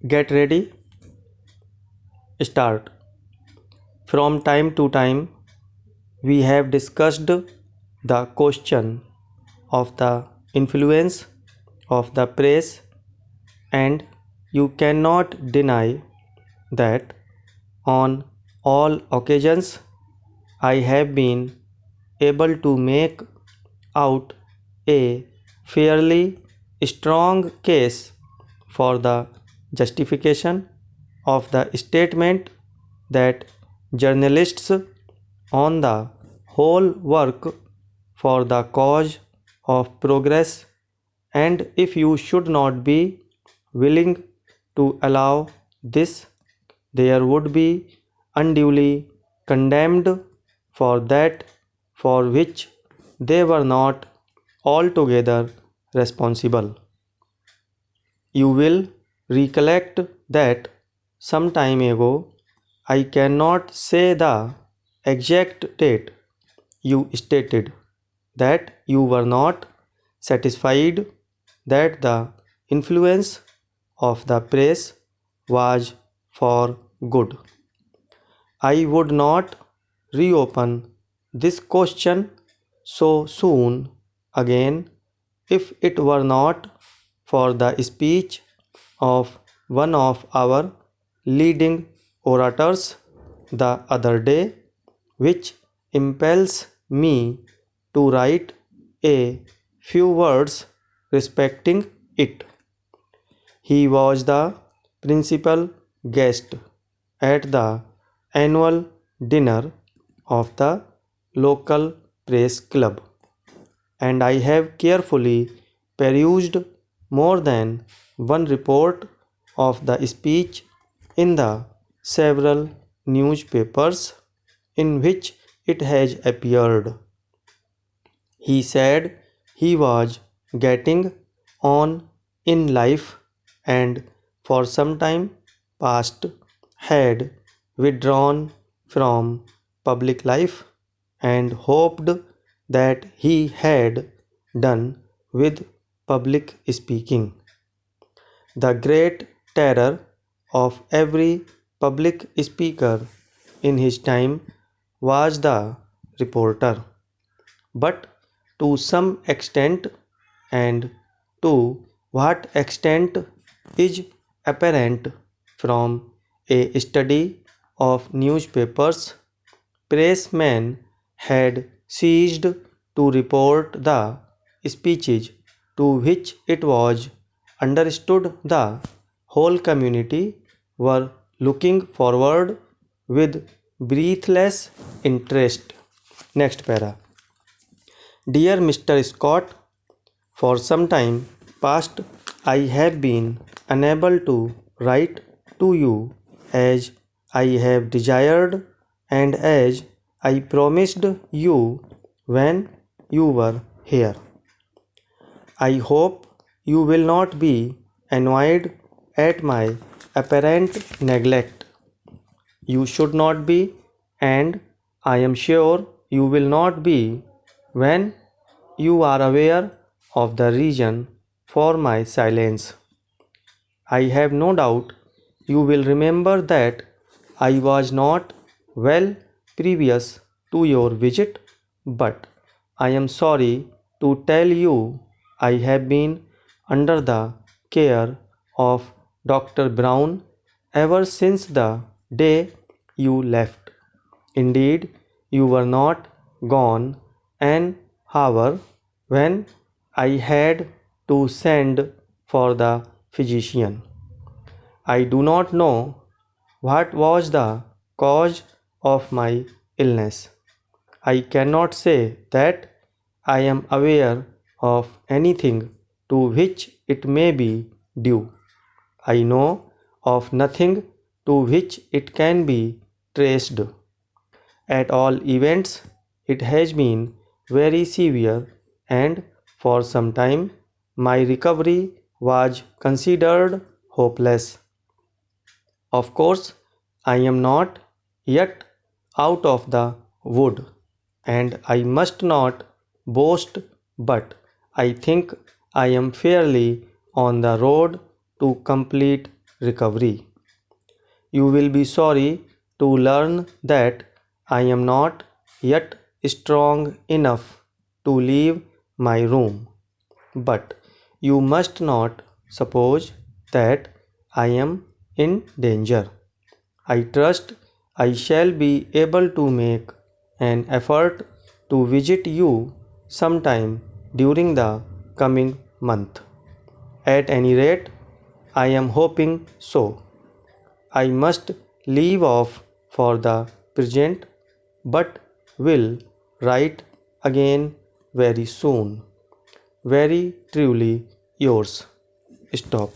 Get ready, start. From time to time, we have discussed the question of the influence of the press, and you cannot deny that on all occasions I have been able to make out a fairly strong case for the justification of the statement that journalists on the whole work for the cause of progress, and if you should not be willing to allow this, there would be unduly condemned for that for which they were not altogether responsible. You will recollect that some time ago, I cannot say the exact date, you stated that you were not satisfied that the influence of the press was for good. I would not reopen this question so soon again if it were not for the speech of one of our leading orators the other day, which impels me to write a few words respecting it. He was the principal guest at the annual dinner of the local press club, and I have carefully perused more than one report of the speech in the several newspapers in which it has appeared. He said he was getting on in life and for some time past had withdrawn from public life and hoped that he had done with public speaking. The great terror of every public speaker in his time was the reporter. But to some extent, and to what extent is apparent from a study of newspapers, pressmen had ceased to report the speeches to which it was understood the whole community were looking forward with breathless interest. Next para. Dear Mr. Scott, for some time past I have been unable to write to you as I have desired and as I promised you when you were here. I hope you will not be annoyed at my apparent neglect. You should not be, and I am sure you will not be when you are aware of the reason for my silence. I have no doubt you will remember that I was not well previous to your visit, but I am sorry to tell you I have been under the care of Dr. Brown ever since the day you left. Indeed, you were not gone an hour when I had to send for the physician. I do not know what was the cause of my illness. I cannot say that I am aware of anything to which it may be due. I know of nothing to which it can be traced. At all events, it has been very severe, and for some time my recovery was considered hopeless. Of course, I am not yet out of the wood, and I must not boast, but I think I am fairly on the road to complete recovery. You will be sorry to learn that I am not yet strong enough to leave my room. But you must not suppose that I am in danger. I trust I shall be able to make an effort to visit you sometime during the coming month. At any rate, I am hoping so. I must leave off for the present, but will write again very soon. Very truly yours. Stop.